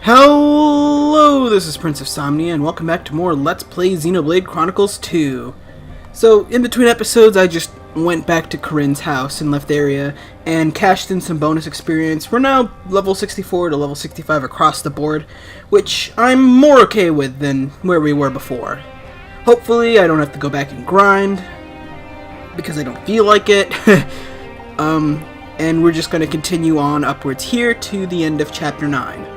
Hello, this is Prince of Somnia, and welcome back to more Let's Play Xenoblade Chronicles 2. So, in between episodes, I just went back to Corinne's house and left the area, and cashed in some bonus experience. We're now level 64 to level 65 across the board, which I'm more okay with than where we were before. Hopefully, I don't have to go back and grind, because I don't feel like it. And we're just going to continue on upwards here to the end of Chapter 9.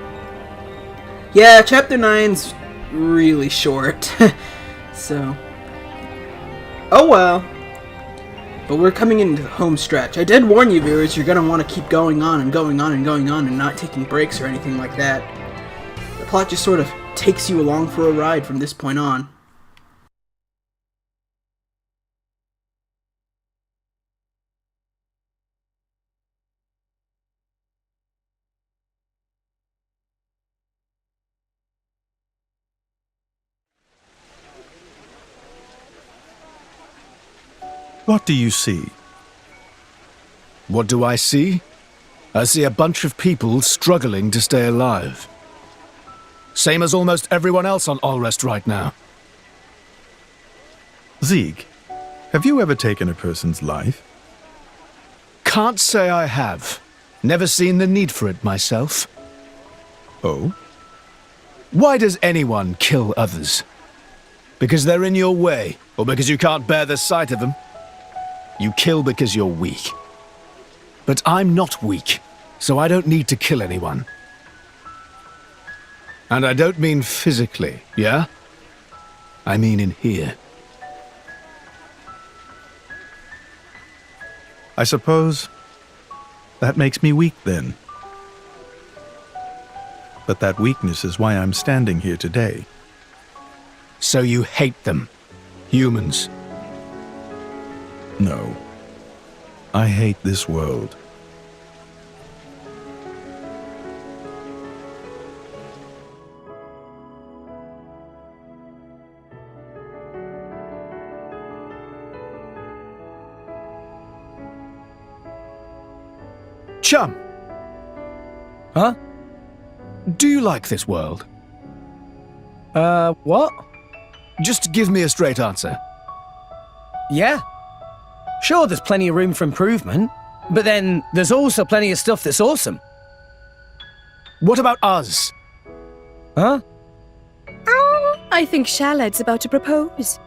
Yeah, Chapter 9's really short, so... Oh well. But we're coming into the home stretch. I did warn you, viewers, you're going to want to keep going on and going on and going on and not taking breaks or anything like that. The plot just sort of takes you along for a ride from this point on. What do you see? What do I see? I see a bunch of people struggling to stay alive. Same as almost everyone else on Allrest right now. Zeke, have you ever taken a person's life? Can't say I have. Never seen the need for it myself. Oh? Why does anyone kill others? Because they're in your way, or because you can't bear the sight of them? You kill because you're weak. But I'm not weak, so I don't need to kill anyone. And I don't mean physically, yeah? I mean in here. I suppose that makes me weak then. But that weakness is why I'm standing here today. So you hate them, humans. No. I hate this world. Chum! Huh? Do you like this world? What? Just give me a straight answer. Yeah. Sure, there's plenty of room for improvement, but then there's also plenty of stuff that's awesome. What about us? Huh? I think Shalad's about to propose.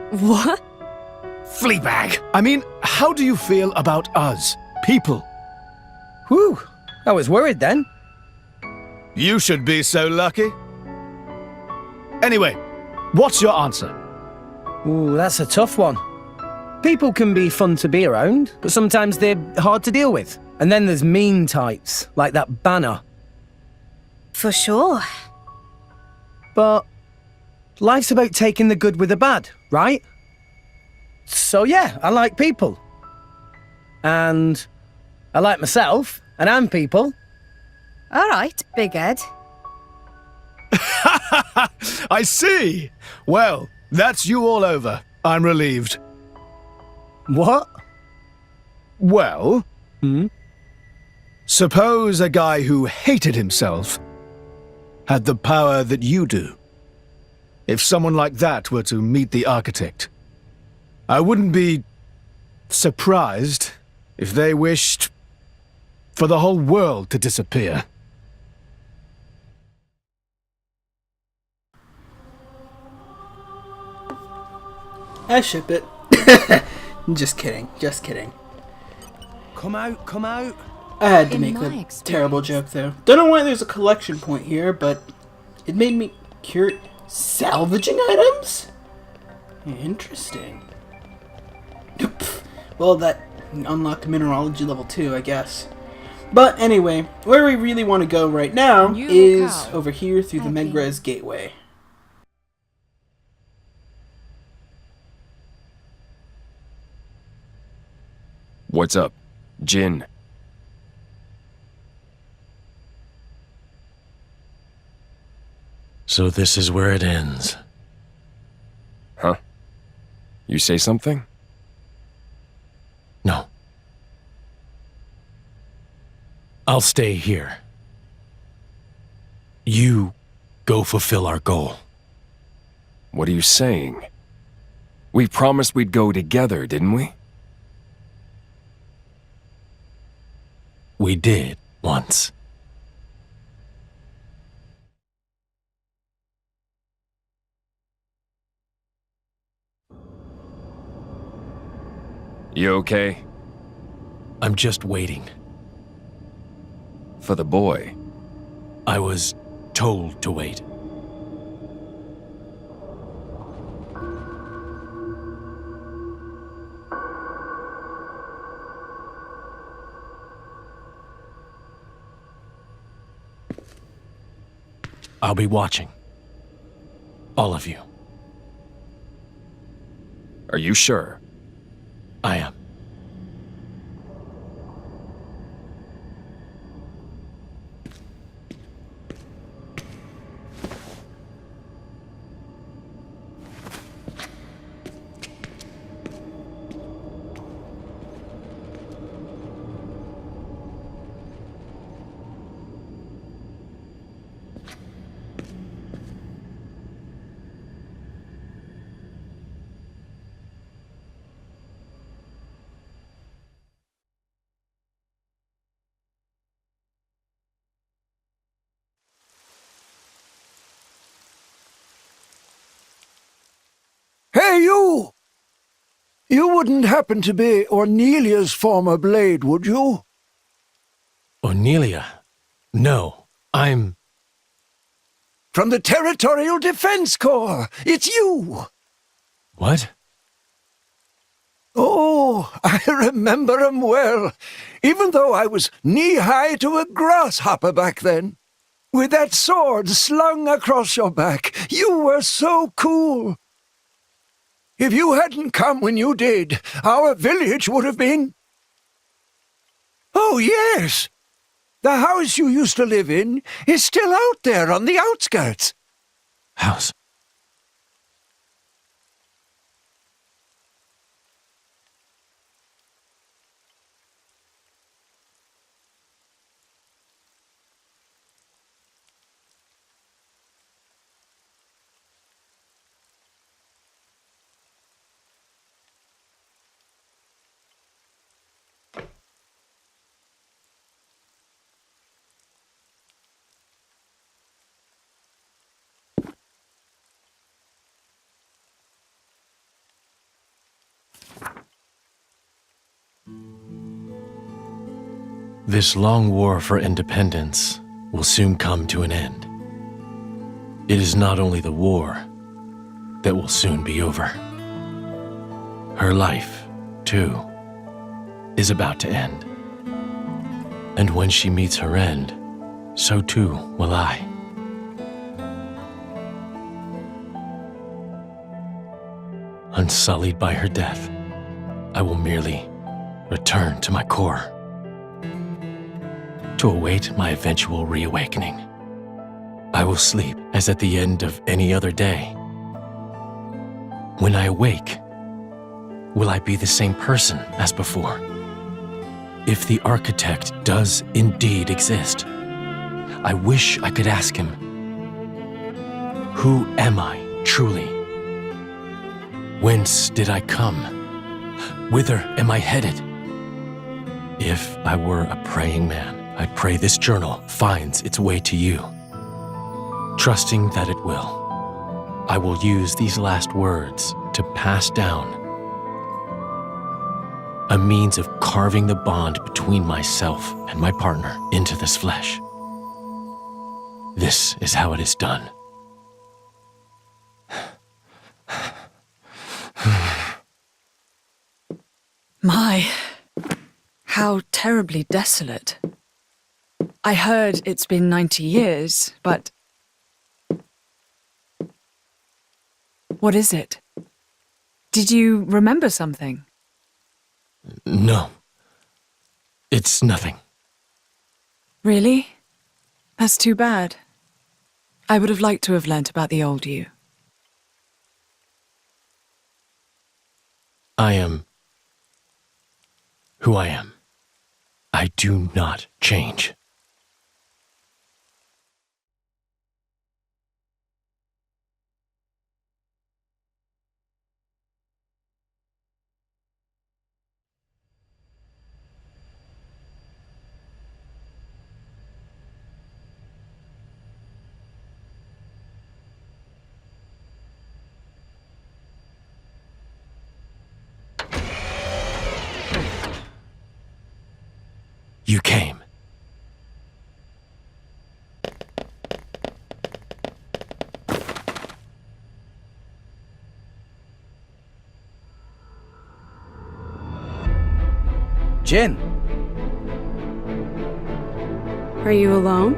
What? Fleabag! I mean, how do you feel about us? People? Whew, I was worried then. You should be so lucky. Anyway, what's your answer? Ooh, that's a tough one. People can be fun to be around, but sometimes they're hard to deal with. And then there's mean types, like that Banner. For sure. But life's about taking the good with the bad, right? So yeah, I like people. And I like myself, and I'm people. All right, Big Ed. I see! Well, that's you all over. I'm relieved. What? Well, suppose a guy who hated himself had the power that you do. If someone like that were to meet the architect, I wouldn't be surprised if they wished for the whole world to disappear. I ship it. Just kidding, just kidding. Come out, come out. I had to In make my the experience. terrible joke though. Don't know why there's a collection point here, but it made me curious. Salvaging items? Interesting. Well, that unlocked mineralogy level 2, I guess. But anyway, where we really want to go right now New is locale. over here through the Happy. Megrez Gateway. What's up, Jin? So this is where it ends. Huh? You say something? No. I'll stay here. You Go fulfill our goal. What are you saying? We promised we'd go together, didn't we? We did, once. You okay? I'm just waiting. For the boy. I was told to wait. I'll be watching. All of you. Are you sure? I am. Hey, you! You wouldn't happen to be Ornelia's former blade, would you? Ornelia? No, I'm... From the Territorial Defense Corps! It's you! What? Oh, I remember 'em well, even though I was knee-high to a grasshopper back then. With that sword slung across your back, you were so cool. If you hadn't come when you did, our village would have been... Oh, yes! The house you used to live in is still out there on the outskirts. House? This long war for independence will soon come to an end. It is not only the war that will soon be over. Her life, too, is about to end. And when she meets her end, so too will I. Unsullied by her death, I will merely return to my core to await my eventual reawakening. I will sleep as at the end of any other day. When I awake, will I be the same person as before? If the architect does indeed exist, I wish I could ask him, who am I truly? Whence did I come? Whither am I headed? If I were a praying man, I'd pray this journal finds its way to you. Trusting that it will, I will use these last words to pass down a means of carving the bond between myself and my partner into this flesh. This is how it is done. My, how terribly desolate. I heard it's been 90 years, but... What is it? Did you remember something? No. It's nothing. Really? That's too bad. I would have liked to have learnt about the old you. I am who I am. I do not change. you came. Jin, Are you alone?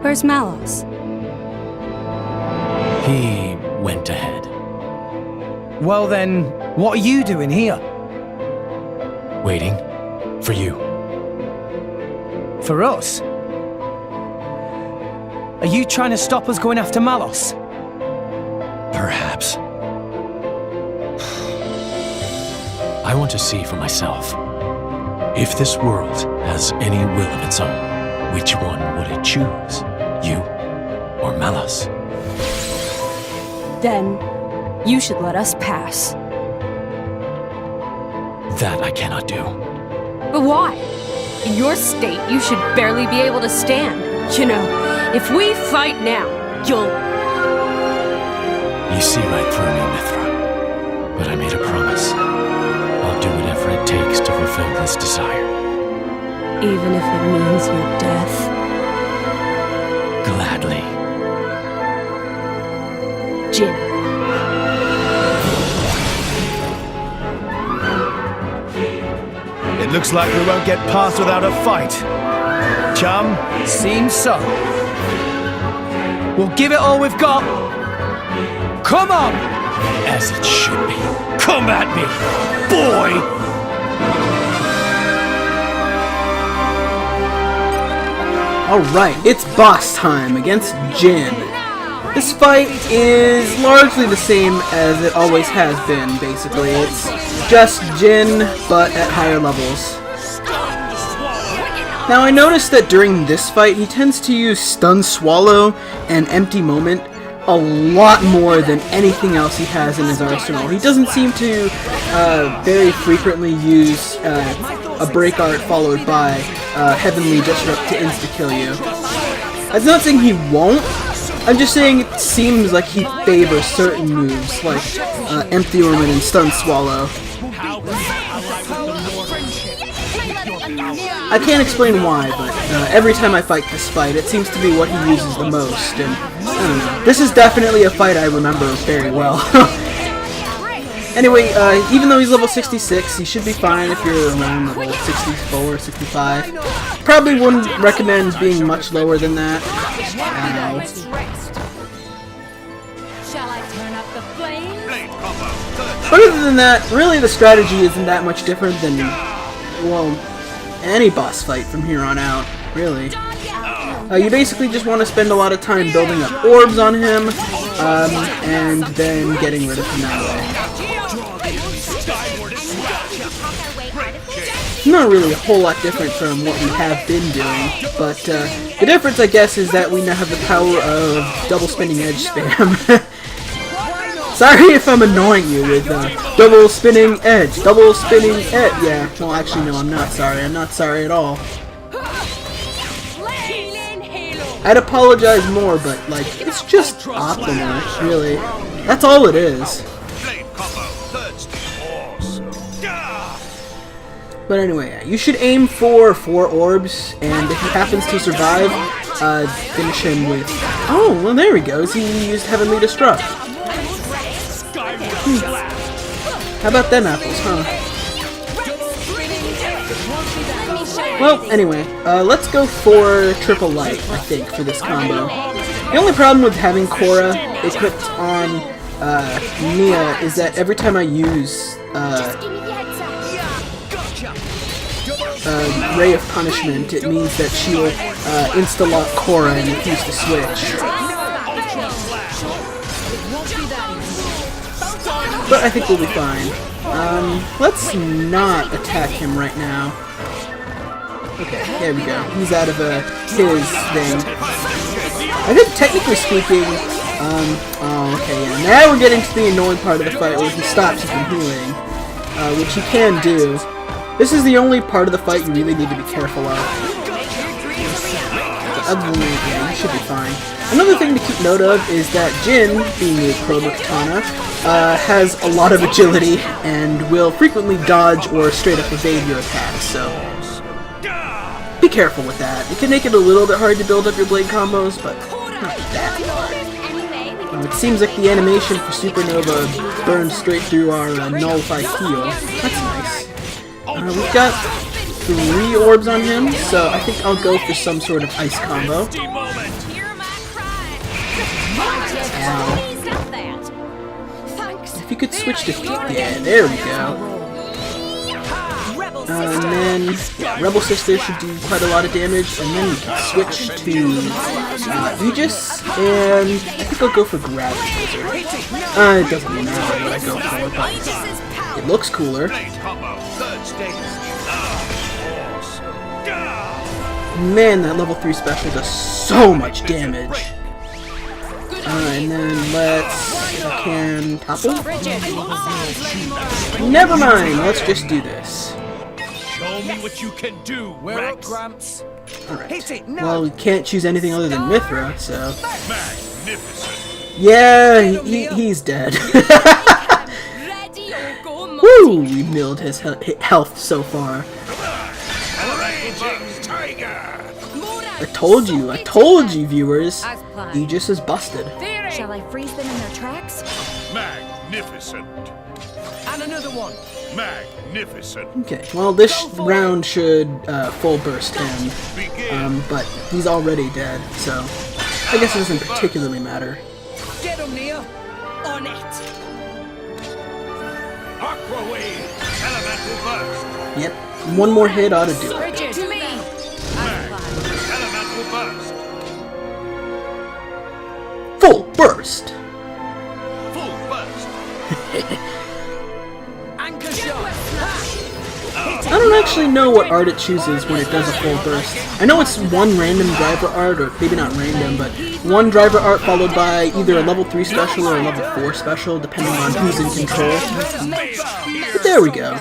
Where's Malos? He went ahead. well then, what are you doing here? Waiting for you. For us? Are you trying to stop us going after Malos? Perhaps. I want to see for myself. If this world has any will of its own, which one would it choose? You or Malos? Then, you should let us pass. That I cannot do. But why? In your state, you should barely be able to stand. You know, if we fight now, you'll... You see right through me, Mithra. But I made a promise. I'll do whatever it takes to fulfill this desire. Even if it means your death. Gladly. Jin. It looks like we won't get past without a fight. Chum? Seems so. We'll give it all we've got. Come on! As it should be. Come at me, boy! Alright, it's boss time against Jin. This fight is largely the same as it always has been, basically. It's just Jin, but at higher levels. Now I noticed that during this fight, he tends to use Stun Swallow and Empty Moment a lot more than anything else he has in his arsenal. He doesn't seem to very frequently use a Break Art followed by Heavenly Disrupt to insta-kill you. I'm not saying he won't, I'm just saying it seems like he favors certain moves, like Empty Moment and Stun Swallow. I can't explain why, but every time I fight this fight, it seems to be what he uses the most, and I don't know. This is definitely a fight I remember very well. Anyway, even though he's level 66, he should be fine if you're around level 64 or 65. Probably wouldn't recommend being much lower than that. But other than that, really the strategy isn't that much different than, well, any boss fight from here on out, really. You basically just want to spend a lot of time building up orbs on him, and then getting rid of him that way. Not really a whole lot different from what we have been doing, but the difference, I guess, is that we now have the power of double spinning edge spam. Sorry if I'm annoying you with double spinning edge, yeah, well actually no, I'm not sorry at all. I'd apologize more, but like, it's just optimal, really. That's all it is. But anyway, you should aim for 4 orbs, and if he happens to survive, finish him with... Oh, well there he goes, he used Heavenly Disrupt. How about them apples, huh? Well, anyway, let's go for Triple Light, I think, for this combo. The only problem with having Korra equipped on Mia is that every time I use Ray of Punishment, it means that she'll insta-lock Korra and refuse to switch. But I think we'll be fine. Let's not attack him right now. Okay, there we go. He's out of his thing. I think technically speaking, oh, okay, yeah. Now we're getting to the annoying part of the fight where he stops you from healing, which he can do. This is the only part of the fight you really need to be careful of. But other than that, yeah, you should be fine. Another thing to keep note of is that Jin, being a Cobra Katana, has a lot of agility and will frequently dodge or straight up evade your attacks, so... be careful with that. It can make it a little bit hard to build up your blade combos, but not that hard. It seems like the animation for Supernova burns straight through our nullified heal. That's nice. We've got 3 orbs on him, so I think I'll go for some sort of ice combo. Ow. If you could switch to... yeah, there we go. And then, yeah, Rebel Sister should do quite a lot of damage, and then we can switch to Aegis, and I think I'll go for Gravity Wizard. It doesn't really matter what I go for, but it looks cooler. Man, that level 3 special does so much damage. And then let's, if I can, topple? Never mind, let's just do this. Show me what you can do, Rex. Alright. Well, we can't choose anything other than Mithra, so... Magnificent. yeah, he's dead. Woo! We milled his health so far. I told you, viewers. Aegis is busted. Shall I freeze them in their tracks? Magnificent. And another one. Magnificent. Okay, well this round should full burst him, but he's already dead, so I guess it doesn't particularly matter. Get him, Nia. On it. Aqua Wave. Elemental burst. Yep, one more hit ought to do it. Bridget, to me. Elemental burst. Full burst! Full burst. Anchor shot. I don't actually know what art it chooses when it does a full burst. I know it's one random driver art, or maybe not random, but one driver art followed by either a level 3 special or a level 4 special, depending on who's in control. But there we go.